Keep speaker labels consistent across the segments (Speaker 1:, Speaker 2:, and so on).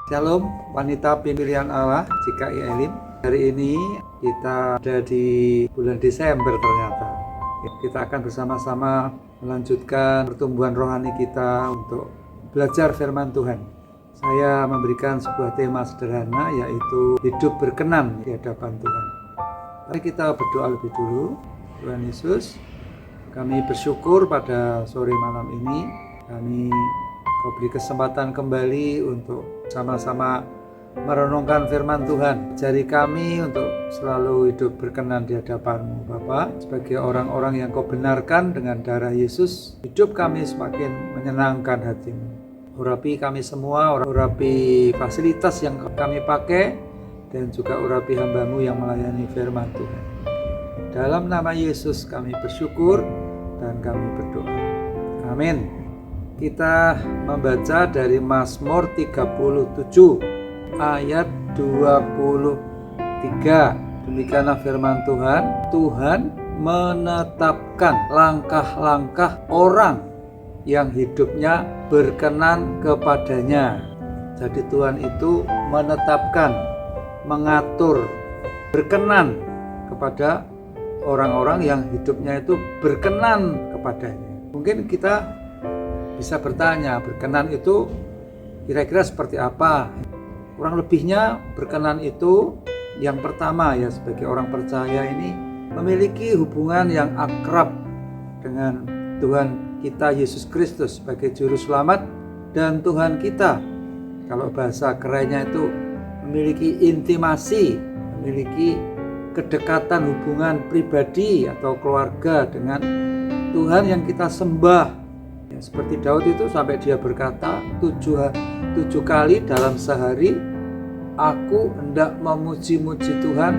Speaker 1: Shalom, wanita pilihan Allah, GKI Elim. Hari ini kita ada di bulan Desember ternyata. Kita akan bersama-sama melanjutkan pertumbuhan rohani kita untuk belajar firman Tuhan. Saya memberikan sebuah tema sederhana, yaitu hidup berkenan di hadapan Tuhan. Mari kita berdoa lebih dulu. Tuhan Yesus, kami bersyukur pada sore malam ini. Kau beri kesempatan kembali untuk sama-sama merenungkan firman Tuhan. Ajari kami untuk selalu hidup berkenan di hadapan-Mu, Bapa. Sebagai orang-orang yang Kau benarkan dengan darah Yesus, hidup kami semakin menyenangkan hati-Mu. Urapi kami semua, urapi fasilitas yang kami pakai, dan juga urapi hamba-Mu yang melayani firman Tuhan. Dalam nama Yesus kami bersyukur dan kami berdoa. Amin. Kita membaca dari Mazmur 37 ayat 23. Demikianlah firman Tuhan. Tuhan menetapkan langkah-langkah orang yang hidupnya berkenan kepadanya. Jadi Tuhan itu menetapkan, mengatur, berkenan kepada orang-orang yang hidupnya itu berkenan kepadanya. Mungkin kita bisa bertanya, berkenan itu kira-kira seperti apa? Kurang lebihnya berkenan itu yang pertama ya, sebagai orang percaya ini memiliki hubungan yang akrab dengan Tuhan kita Yesus Kristus sebagai juru selamat dan Tuhan kita. Kalau bahasa kerennya itu memiliki intimasi, memiliki kedekatan hubungan pribadi atau keluarga dengan Tuhan yang kita sembah. Seperti Daud itu sampai dia berkata 7 kali dalam sehari, aku hendak memuji-muji Tuhan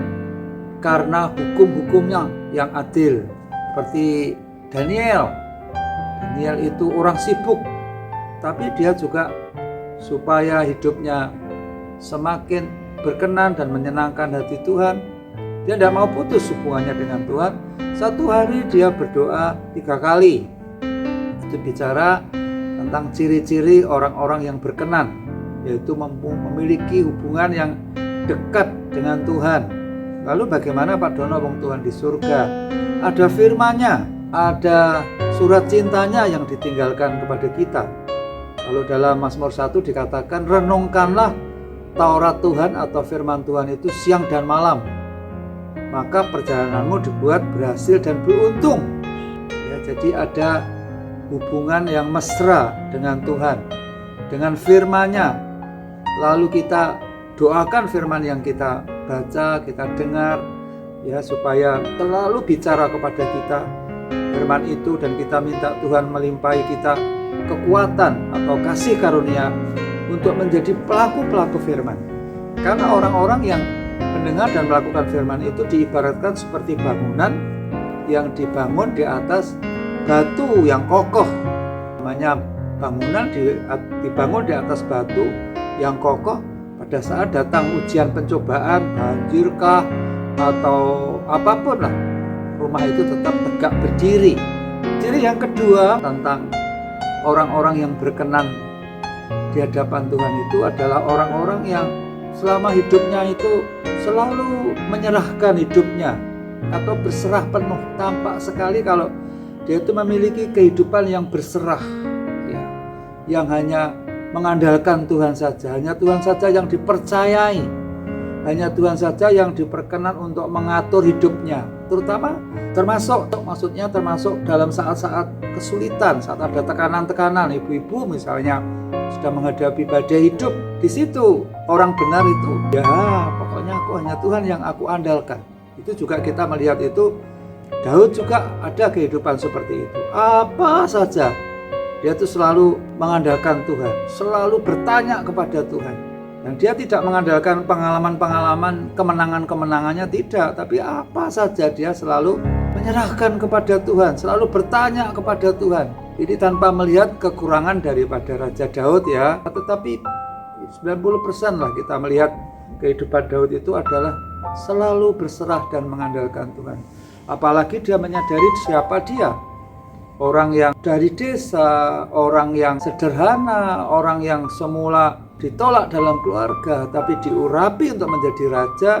Speaker 1: karena hukum-hukumnya yang adil. Seperti Daniel itu orang sibuk, tapi dia juga supaya hidupnya semakin berkenan dan menyenangkan hati Tuhan. Dia tidak mau putus hubungannya dengan Tuhan. Satu hari dia berdoa 3 kali. Itu bicara tentang ciri-ciri orang-orang yang berkenan, yaitu memiliki hubungan yang dekat dengan Tuhan. Lalu bagaimana Pak Dono, wong Tuhan di surga? Ada firman-Nya, ada surat cintanya yang ditinggalkan kepada kita. Kalau dalam Mazmur 1 dikatakan, renungkanlah Taurat Tuhan atau firman Tuhan itu siang dan malam, maka perjalananmu dibuat berhasil dan beruntung. Ya, jadi ada hubungan yang mesra dengan Tuhan, dengan firman-Nya. Lalu kita doakan firman yang kita baca, kita dengar, ya, supaya selalu bicara kepada kita firman itu, dan kita minta Tuhan melimpahi kita kekuatan atau kasih karunia untuk menjadi pelaku-pelaku firman. Karena orang-orang yang mendengar dan melakukan firman itu diibaratkan seperti bangunan yang dibangun di atas batu yang kokoh. Namanya bangunan dibangun di atas batu yang kokoh. Pada saat datang ujian pencobaan, banjirkah atau apapun lah, rumah itu tetap tegak berdiri. Ciri yang kedua tentang orang-orang yang berkenan di hadapan Tuhan itu adalah orang-orang yang selama hidupnya itu selalu menyerahkan hidupnya atau berserah penuh. Tampak sekali kalau dia itu memiliki kehidupan yang berserah, ya, yang hanya mengandalkan Tuhan saja. Hanya Tuhan saja yang dipercayai, hanya Tuhan saja yang diperkenan untuk mengatur hidupnya. Termasuk dalam saat-saat kesulitan, saat ada tekanan-tekanan. Ibu-ibu misalnya sudah menghadapi badai hidup, di situ orang benar itu, ya pokoknya hanya Tuhan yang aku andalkan. Itu juga kita melihat itu, Daud juga ada kehidupan seperti itu. Apa saja dia itu selalu mengandalkan Tuhan, selalu bertanya kepada Tuhan. Dan dia tidak mengandalkan pengalaman-pengalaman, kemenangan-kemenangannya, tidak. Tapi apa saja dia selalu menyerahkan kepada Tuhan, selalu bertanya kepada Tuhan. Jadi tanpa melihat kekurangan daripada Raja Daud, ya. Tetapi 90% lah kita melihat kehidupan Daud itu adalah selalu berserah dan mengandalkan Tuhan. Apalagi dia menyadari siapa dia. Orang yang dari desa, orang yang sederhana, orang yang semula ditolak dalam keluarga, tapi diurapi untuk menjadi raja,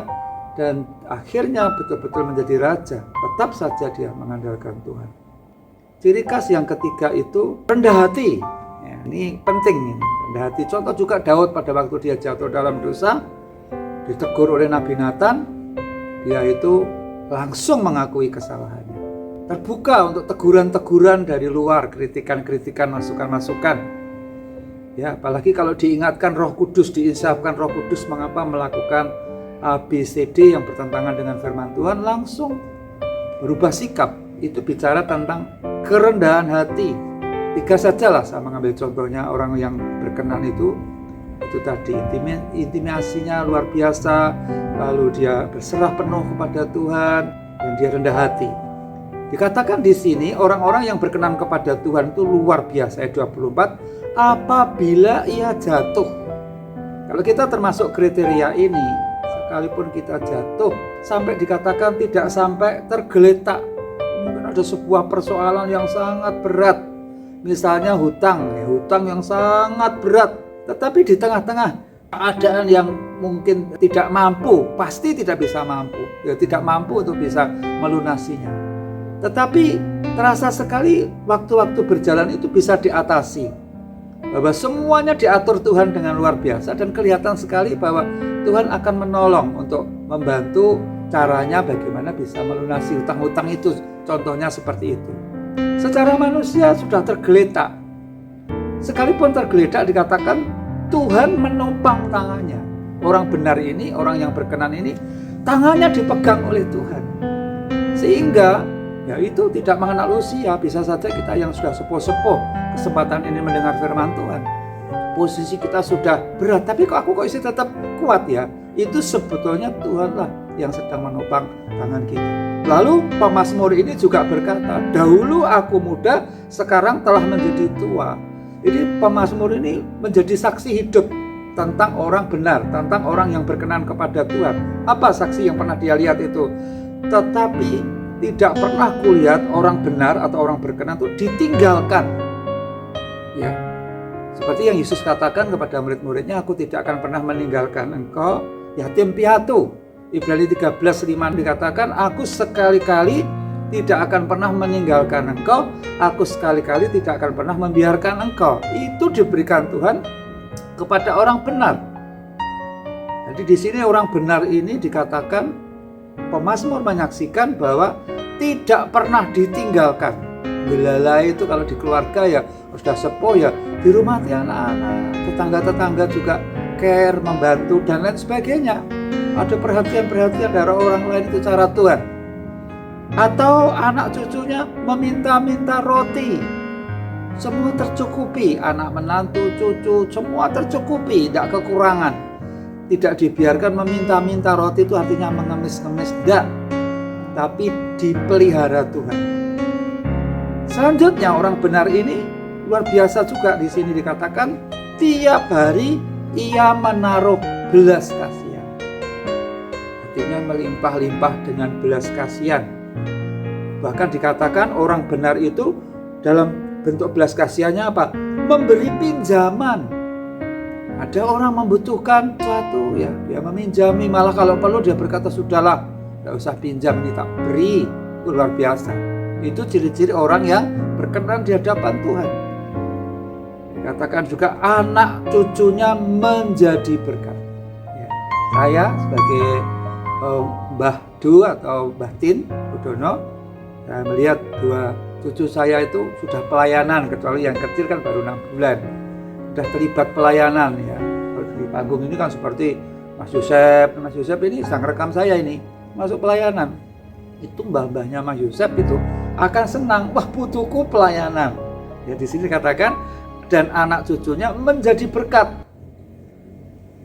Speaker 1: dan akhirnya betul-betul menjadi raja. Tetap saja dia mengandalkan Tuhan. Ciri khas yang ketiga itu rendah hati. Ya, ini penting, ini rendah hati. Contoh juga Daud pada waktu dia jatuh dalam dosa, ditegur oleh Nabi Nathan, dia itu langsung mengakui kesalahannya. Terbuka untuk teguran-teguran dari luar, kritikan-kritikan, masukan-masukan. Ya, apalagi kalau diingatkan Roh Kudus, diinsafkan Roh Kudus mengapa melakukan ABCD yang bertentangan dengan firman Tuhan, langsung berubah sikap. Itu bicara tentang kerendahan hati. 3 sajalah saya mengambil contohnya orang yang berkenan itu tadi, intimasinya luar biasa, lalu dia berserah penuh kepada Tuhan, dan dia rendah hati. Dikatakan di sini orang-orang yang berkenan kepada Tuhan itu luar biasa. Ayat 24, apabila ia jatuh. Kalau kita termasuk kriteria ini, sekalipun kita jatuh, sampai dikatakan tidak sampai tergeletak. Mungkin ada sebuah persoalan yang sangat berat, misalnya hutang yang sangat berat, tetapi di tengah-tengah keadaan yang mungkin tidak mampu, pasti tidak bisa mampu, ya tidak mampu untuk bisa melunasinya. Tetapi terasa sekali waktu-waktu berjalan itu bisa diatasi, bahwa semuanya diatur Tuhan dengan luar biasa, dan kelihatan sekali bahwa Tuhan akan menolong untuk membantu caranya bagaimana bisa melunasi hutang-hutang itu. Contohnya seperti itu. Secara manusia sudah tergeletak, sekalipun tergeletak dikatakan Tuhan menopang tangannya. Orang benar ini, orang yang berkenan ini, tangannya dipegang oleh Tuhan, sehingga ya itu tidak mengenal usia. Bisa saja kita yang sudah sepuh-sepuh kesempatan ini mendengar firman Tuhan, posisi kita sudah berat, tapi aku kok isi tetap kuat, ya. Itu sebetulnya Tuhanlah yang sedang menopang tangan kita. Lalu pemazmur ini juga berkata, dahulu aku muda, sekarang telah menjadi tua. Ini pemazmur ini menjadi saksi hidup tentang orang benar, tentang orang yang berkenan kepada Tuhan. Apa saksi yang pernah dia lihat itu? Tetapi tidak pernah kulihat orang benar atau orang berkenan itu ditinggalkan. Ya, seperti yang Yesus katakan kepada murid-muridnya, aku tidak akan pernah meninggalkan engkau yatim piatu. Ibrani 13:5 dikatakan, aku sekali-kali tidak akan pernah meninggalkan engkau, aku sekali-kali tidak akan pernah membiarkan engkau. Itu diberikan Tuhan kepada orang benar. Jadi di sini orang benar ini dikatakan, pemazmur menyaksikan bahwa tidak pernah ditinggalkan. Belalai itu kalau di keluarga ya sudah sepuh ya di rumah anak-anak, tetangga-tetangga juga care, membantu dan lain sebagainya. Ada perhatian-perhatian dari orang lain, itu cara Tuhan. Atau anak cucunya meminta-minta roti, semua tercukupi, anak menantu, cucu, semua tercukupi, tidak kekurangan. Tidak dibiarkan meminta-minta roti, itu artinya mengemis-ngemis, tidak. Tapi dipelihara Tuhan. Selanjutnya orang benar ini luar biasa juga, di sini dikatakan tiap hari ia menaruh belas kasihan. Artinya melimpah-limpah dengan belas kasihan. Bahkan dikatakan orang benar itu dalam bentuk belas kasihannya apa? Memberi pinjaman. Ada orang membutuhkan sesuatu ya, dia meminjami, malah kalau perlu dia berkata sudahlah, tidak usah pinjam, ini tak beri. Itu luar biasa. Itu ciri-ciri orang yang berkenan di hadapan Tuhan. Dikatakan juga anak cucunya menjadi berkat. Ya. Saya sebagai Mbah Du atau Mbah Tin Udono, saya melihat dua cucu saya itu sudah pelayanan, kecuali yang kecil kan baru 6 bulan. Sudah terlibat pelayanan ya. Di panggung ini kan seperti Mas Yosef ini sang rekam saya ini masuk pelayanan. Itu mbah-mbahnya Mas Yosef itu akan senang, wah putuku pelayanan. Ya di sini katakan dan anak cucunya menjadi berkat.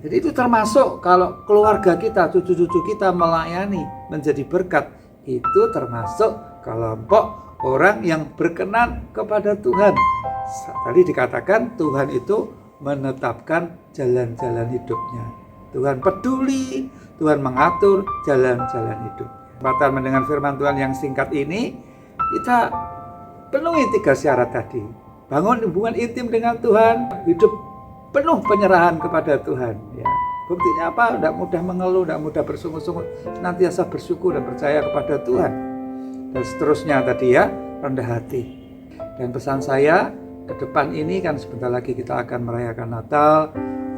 Speaker 1: Jadi itu termasuk kalau keluarga kita, cucu-cucu kita melayani menjadi berkat, itu termasuk kelompok orang yang berkenan kepada Tuhan. Tadi dikatakan Tuhan itu menetapkan jalan-jalan hidupnya. Tuhan peduli, Tuhan mengatur jalan-jalan hidup. Kesempatan mendengar firman Tuhan yang singkat ini, kita penuhi 3 syarat tadi. Bangun hubungan intim dengan Tuhan, hidup penuh penyerahan kepada Tuhan. Ya. Buktinya apa? Tidak mudah mengeluh, tidak mudah bersungut-sungut, senantiasa bersyukur dan percaya kepada Tuhan. Dan seterusnya tadi ya, rendah hati. Dan pesan saya, ke depan ini kan sebentar lagi kita akan merayakan Natal,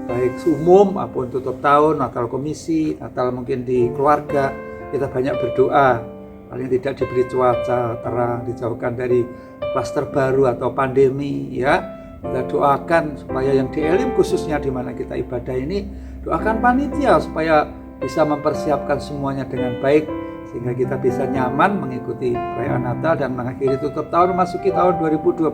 Speaker 1: baik umum maupun tutup tahun, Natal komisi, Natal mungkin di keluarga. Kita banyak berdoa, paling tidak diberi cuaca terang, dijauhkan dari klaster baru atau pandemi ya. Kita doakan supaya yang di Elim khususnya di mana kita ibadah ini, doakan panitia supaya bisa mempersiapkan semuanya dengan baik sehingga kita bisa nyaman mengikuti perayaan Natal dan mengakhiri tutup tahun memasuki tahun 2022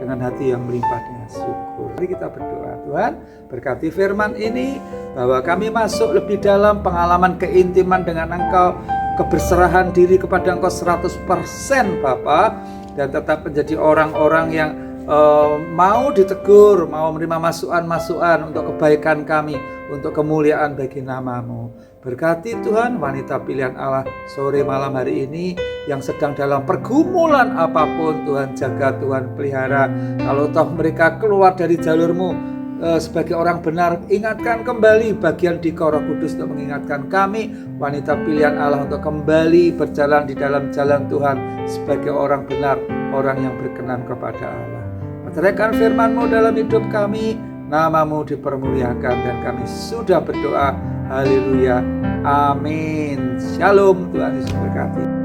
Speaker 1: dengan hati yang melimpah dengan syukur. Mari kita berdoa. Tuhan, berkati firman ini bahwa kami masuk lebih dalam pengalaman keintiman dengan Engkau, keberserahan diri kepada Engkau 100% Bapa, dan tetap menjadi orang-orang yang mau ditegur, mau menerima masukan-masukan untuk kebaikan kami, untuk kemuliaan bagi nama-Mu. Berkati Tuhan wanita pilihan Allah sore malam hari ini yang sedang dalam pergumulan apapun, Tuhan jaga, Tuhan pelihara. Kalau toh mereka keluar dari jalur-Mu sebagai orang benar, ingatkan kembali bagian di Roh Kudus untuk mengingatkan kami wanita pilihan Allah untuk kembali berjalan di dalam jalan Tuhan sebagai orang benar, orang yang berkenan kepada Allah. Meteraikan firman-Mu dalam hidup kami, nama-Mu dipermuliakan dan kami sudah berdoa. Haleluya. Amin. Shalom. Tuhan Yesus berkati.